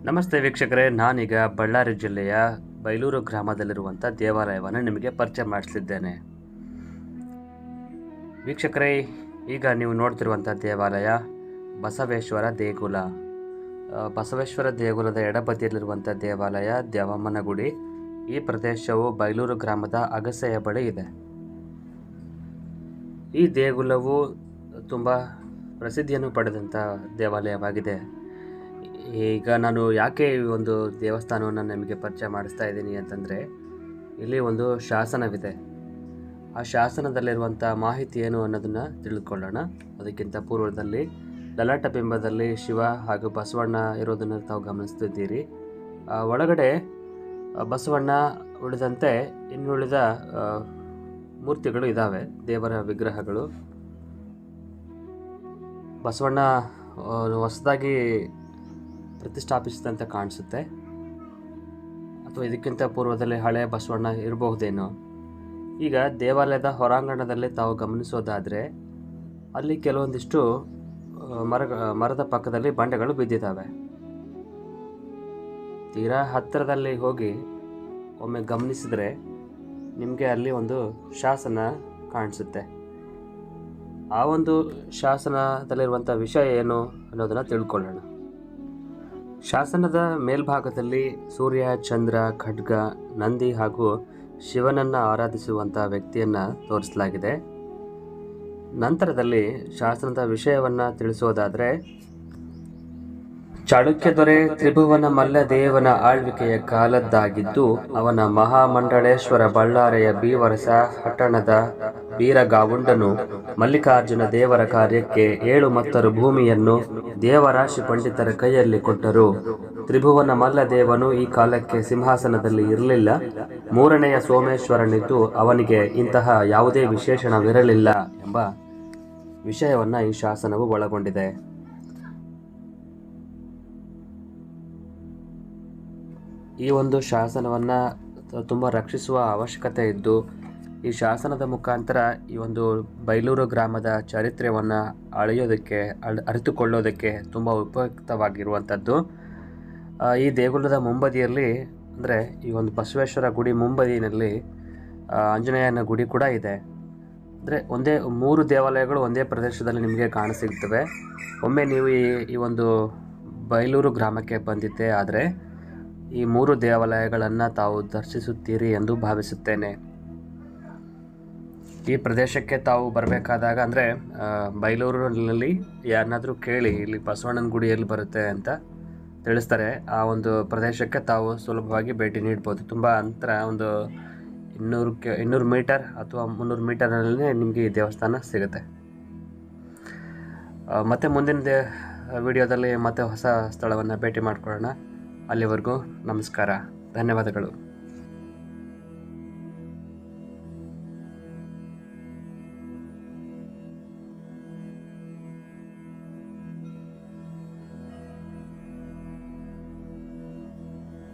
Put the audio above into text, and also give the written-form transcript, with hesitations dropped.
ನಮಸ್ತೆ ವೀಕ್ಷಕರೇ, ನಾನೀಗ ಬಳ್ಳಾರಿ ಜಿಲ್ಲೆಯ ಬೈಲೂರು ಗ್ರಾಮದಲ್ಲಿರುವಂಥ ದೇವಾಲಯವನ್ನು ನಿಮಗೆ ಪರಿಚಯ ಮಾಡಿಸಲಿದ್ದೇನೆ. ವೀಕ್ಷಕರೇ, ಈಗ ನೀವು ನೋಡ್ತಿರುವಂಥ ದೇವಾಲಯ ಬಸವೇಶ್ವರ ದೇಗುಲ. ಬಸವೇಶ್ವರ ದೇಗುಲದ ಎಡಬದಿಯಲ್ಲಿರುವಂಥ ದೇವಾಲಯ ದ್ಯಾವಮ್ಮನ ಗುಡಿ. ಈ ಪ್ರದೇಶವು ಬೈಲೂರು ಗ್ರಾಮದ ಅಗಸೆಯ ಬಳಿ ಇದೆ. ಈ ದೇಗುಲವು ತುಂಬ ಪ್ರಸಿದ್ಧಿಯನ್ನು ಪಡೆದಂಥ ದೇವಾಲಯವಾಗಿದೆ. ಈಗ ನಾನು ಯಾಕೆ ಈ ಒಂದು ದೇವಸ್ಥಾನವನ್ನು ನಿಮಗೆ ಪರಿಚಯ ಮಾಡಿಸ್ತಾ ಇದ್ದೀನಿ ಅಂತಂದರೆ, ಇಲ್ಲಿ ಒಂದು ಶಾಸನವಿದೆ. ಆ ಶಾಸನದಲ್ಲಿರುವಂಥ ಮಾಹಿತಿ ಏನು ಅನ್ನೋದನ್ನು ತಿಳಿದುಕೊಳ್ಳೋಣ. ಅದಕ್ಕಿಂತ ಪೂರ್ವದಲ್ಲಿ ಲಲಾಟ ಬಿಂಬದಲ್ಲಿ ಶಿವ ಹಾಗೂ ಬಸವಣ್ಣ ಇರೋದನ್ನು ತಾವು ಗಮನಿಸ್ತಿದ್ದೀರಿ. ಒಳಗಡೆ ಬಸವಣ್ಣ ಉಳಿದಂತೆ ಇನ್ನುಳಿದ ಮೂರ್ತಿಗಳು ಇದ್ದಾವೆ, ದೇವರ ವಿಗ್ರಹಗಳು. ಬಸವಣ್ಣ ಹೊಸದಾಗಿ ಪ್ರತಿಷ್ಠಾಪಿಸಿದಂತೆ ಕಾಣಿಸುತ್ತೆ, ಅಥವಾ ಇದಕ್ಕಿಂತ ಪೂರ್ವದಲ್ಲಿ ಹಳೆಯ ಬಸವಣ್ಣ ಇರಬಹುದೇನೋ. ಈಗ ದೇವಾಲಯದ ಹೊರಾಂಗಣದಲ್ಲಿ ತಾವು ಗಮನಿಸೋದಾದರೆ ಅಲ್ಲಿ ಕೆಲವೊಂದಿಷ್ಟು ಮರದ ಪಕ್ಕದಲ್ಲಿ ಬಂಡೆಗಳು ಬಿದ್ದಿದ್ದಾವೆ. ತೀರಾ ಹತ್ತಿರದಲ್ಲಿ ಹೋಗಿ ಒಮ್ಮೆ ಗಮನಿಸಿದರೆ ನಿಮಗೆ ಅಲ್ಲಿ ಒಂದು ಶಾಸನ ಕಾಣಿಸುತ್ತೆ. ಆ ಒಂದು ಶಾಸನದಲ್ಲಿರುವಂಥ ವಿಷಯ ಏನು ಅನ್ನೋದನ್ನು ತಿಳ್ಕೊಳ್ಳೋಣ. ಶಾಸನದ ಮೇಲ್ಭಾಗದಲ್ಲಿ ಸೂರ್ಯ, ಚಂದ್ರ, ಖಡ್ಗ, ನಂದಿ ಹಾಗೂ ಶಿವನನ್ನು ಆರಾಧಿಸುವಂಥ ವ್ಯಕ್ತಿಯನ್ನು ತೋರಿಸಲಾಗಿದೆ. ನಂತರದಲ್ಲಿ ಶಾಸನದ ವಿಷಯವನ್ನು ತಿಳಿಸೋದಾದರೆ, ಚಾಳುಕ್ಯ ದೊರೆ ತ್ರಿಭುವನ ಮಲ್ಲದೇವನ ಆಳ್ವಿಕೆಯ ಕಾಲದ್ದಾಗಿದ್ದು, ಅವನ ಮಹಾಮಂಡಳೇಶ್ವರ ಬಳ್ಳಾರಿಯ ಬೀವರಸ ಪಟ್ಟಣದ ಬೀರಗಾವುಂಡನು ಮಲ್ಲಿಕಾರ್ಜುನ ದೇವರ ಕಾರ್ಯಕ್ಕೆ 7 ಮತ್ತರು ಭೂಮಿಯನ್ನು ದೇವರಾಶಿ ಪಂಡಿತರ ಕೈಯಲ್ಲಿ ಕೊಟ್ಟರು. ತ್ರಿಭುವನ ಮಲ್ಲದೇವನು ಈ ಕಾಲಕ್ಕೆ ಸಿಂಹಾಸನದಲ್ಲಿ ಇರಲಿಲ್ಲ. 3ನೆಯ ಸೋಮೇಶ್ವರನಿದ್ದು ಅವನಿಗೆ ಇಂತಹ ಯಾವುದೇ ವಿಶೇಷಣವಿರಲಿಲ್ಲ ಎಂಬ ವಿಷಯವನ್ನು ಈ ಶಾಸನವು ಒಳಗೊಂಡಿದೆ. ಈ ಒಂದು ಶಾಸನವನ್ನು ತುಂಬ ರಕ್ಷಿಸುವ ಅವಶ್ಯಕತೆ ಇದ್ದು, ಈ ಶಾಸನದ ಮುಖಾಂತರ ಈ ಒಂದು ಬೈಲೂರು ಗ್ರಾಮದ ಚರಿತ್ರೆಯನ್ನು ಅರಿತುಕೊಳ್ಳೋದಕ್ಕೆ ತುಂಬ ಉಪಯುಕ್ತವಾಗಿರುವಂಥದ್ದು. ಈ ದೇಗುಲದ ಮುಂಬದಿಯಲ್ಲಿ, ಅಂದರೆ ಈ ಒಂದು ಬಸವೇಶ್ವರ ಗುಡಿ ಮುಂಬದಿಯಲ್ಲಿ ಆಂಜನೇಯನ ಗುಡಿ ಕೂಡ ಇದೆ. ಅಂದರೆ 3 ದೇವಾಲಯಗಳು ಒಂದೇ ಪ್ರದೇಶದಲ್ಲಿ ನಿಮಗೆ ಕಾಣಸಿಗ್ತವೆ. ಒಮ್ಮೆ ನೀವು ಈ ಒಂದು ಬೈಲೂರು ಗ್ರಾಮಕ್ಕೆ ಬಂದಿದ್ದೆ ಆದರೆ ಈ 3 ದೇವಾಲಯಗಳನ್ನು ತಾವು ದರ್ಶಿಸುತ್ತೀರಿ ಎಂದು ಭಾವಿಸುತ್ತೇನೆ. ಈ ಪ್ರದೇಶಕ್ಕೆ ತಾವು ಬರಬೇಕಾದಾಗ, ಅಂದರೆ ಬೈಲೂರಿನಲ್ಲಿ ಯಾರನ್ನಾದರೂ ಕೇಳಿ ಇಲ್ಲಿ ಬಸವಣ್ಣನ ಗುಡಿ ಎಲ್ಲಿ ಬರುತ್ತೆ ಅಂತ ತಿಳಿಸ್ತಾರೆ. ಆ ಒಂದು ಪ್ರದೇಶಕ್ಕೆ ತಾವು ಸುಲಭವಾಗಿ ಭೇಟಿ ನೀಡ್ಬೋದು. ತುಂಬ ಅಂತರ, ಒಂದು 200 ಮೀಟರ್ ಅಥವಾ 300 ಮೀಟರ್ನಲ್ಲಿ ನಿಮಗೆ ಈ ದೇವಸ್ಥಾನ ಸಿಗುತ್ತೆ. ಮತ್ತು ಮುಂದಿನ ವಿಡಿಯೋದಲ್ಲಿ ಮತ್ತೆ ಹೊಸ ಸ್ಥಳವನ್ನು ಭೇಟಿ ಮಾಡ್ಕೊಳ್ಳೋಣ. ಅಲ್ಲಿವರೆಗೂ ನಮಸ್ಕಾರ, ಧನ್ಯವಾದಗಳು.